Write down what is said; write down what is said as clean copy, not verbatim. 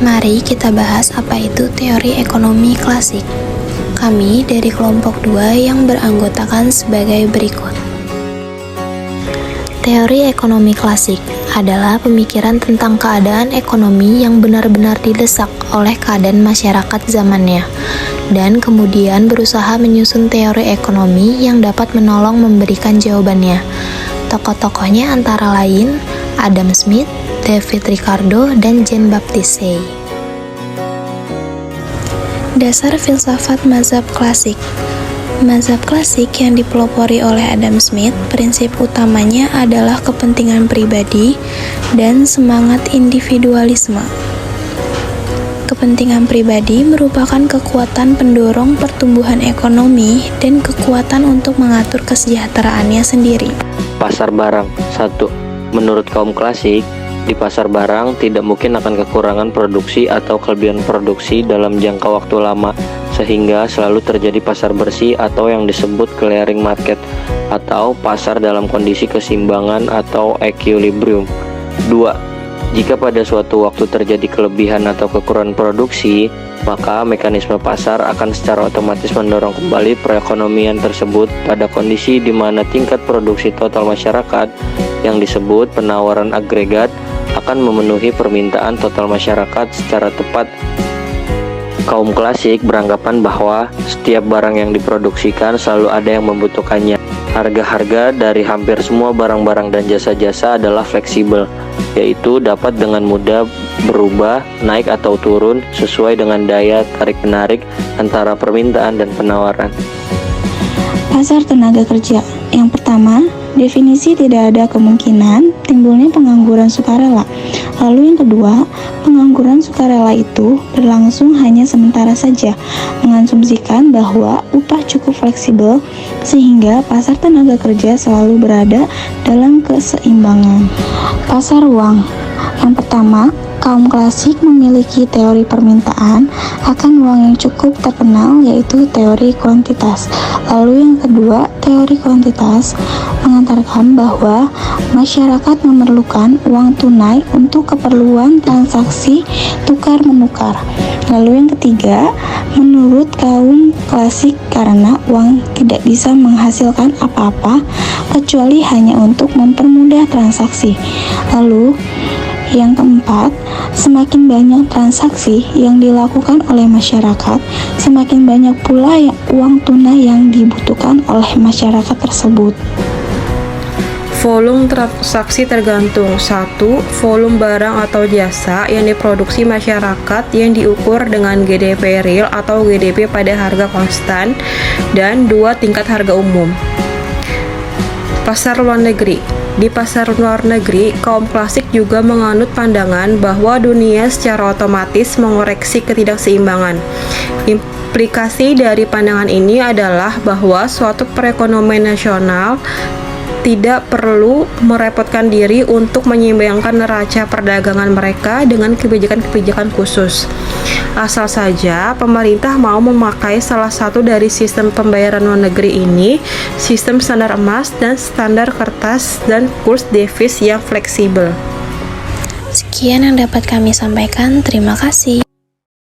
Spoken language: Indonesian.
Mari kita bahas apa itu teori ekonomi klasik. Kami dari kelompok 2 yang beranggotakan sebagai berikut. Teori ekonomi klasik adalah pemikiran tentang keadaan ekonomi yang benar-benar didesak oleh keadaan masyarakat zamannya, dan kemudian berusaha menyusun teori ekonomi yang dapat menolong memberikan jawabannya. Tokoh-tokohnya antara lain Adam Smith, David Ricardo, dan Jean-Baptiste Say. Dasar filsafat mazhab klasik. Mazhab klasik yang dipelopori oleh Adam Smith, prinsip utamanya adalah kepentingan pribadi dan semangat individualisme. Kepentingan pribadi merupakan kekuatan pendorong pertumbuhan ekonomi dan kekuatan untuk mengatur kesejahteraannya sendiri. Pasar barang. 1. Menurut kaum klasik, di pasar barang tidak mungkin akan kekurangan produksi atau kelebihan produksi dalam jangka waktu lama, sehingga selalu terjadi pasar bersih atau yang disebut clearing market, atau pasar dalam kondisi keseimbangan atau equilibrium. 2. Jika pada suatu waktu terjadi kelebihan atau kekurangan produksi, maka mekanisme pasar akan secara otomatis mendorong kembali perekonomian tersebut pada kondisi di mana tingkat produksi total masyarakat yang disebut penawaran agregat akan memenuhi permintaan total masyarakat secara tepat. Kaum klasik beranggapan bahwa setiap barang yang diproduksikan selalu ada yang membutuhkannya. Harga-harga dari hampir semua barang-barang dan jasa-jasa adalah fleksibel, yaitu dapat dengan mudah berubah, naik atau turun sesuai dengan daya tarik-menarik antara permintaan dan penawaran. Pasar tenaga kerja. Yang pertama, definisi tidak ada kemungkinan timbulnya pengangguran sukarela. Lalu yang kedua, pengangguran sukarela itu berlangsung hanya sementara saja, mengasumsikan bahwa upah cukup fleksibel sehingga pasar tenaga kerja selalu berada dalam keseimbangan. Pasar uang. Yang pertama, kaum klasik memiliki teori permintaan akan uang yang cukup terkenal, yaitu teori kuantitas. Lalu yang kedua, teori kuantitas mengantarkan bahwa masyarakat memerlukan uang tunai untuk keperluan transaksi tukar-menukar. Lalu yang ketiga, menurut kaum klasik karena uang tidak bisa menghasilkan apa-apa kecuali hanya untuk mempermudah transaksi. Lalu yang keempat, semakin banyak transaksi yang dilakukan oleh masyarakat, semakin banyak pula uang tunai yang dibutuhkan oleh masyarakat tersebut. Volume transaksi tergantung 1. Volume barang atau jasa yang diproduksi masyarakat yang diukur dengan GDP real atau GDP pada harga konstan, dan 2. Tingkat harga umum. Pasar luar negeri. Di pasar luar negeri, kaum klasik juga menganut pandangan bahwa dunia secara otomatis mengoreksi ketidakseimbangan. Implikasi dari pandangan ini adalah bahwa suatu perekonomian nasional tidak perlu merepotkan diri untuk menyeimbangkan neraca perdagangan mereka dengan kebijakan-kebijakan khusus. Asal saja pemerintah mau memakai salah satu dari sistem pembayaran luar negeri ini, sistem standar emas dan standar kertas dan kurs devis yang fleksibel. Sekian yang dapat kami sampaikan, terima kasih.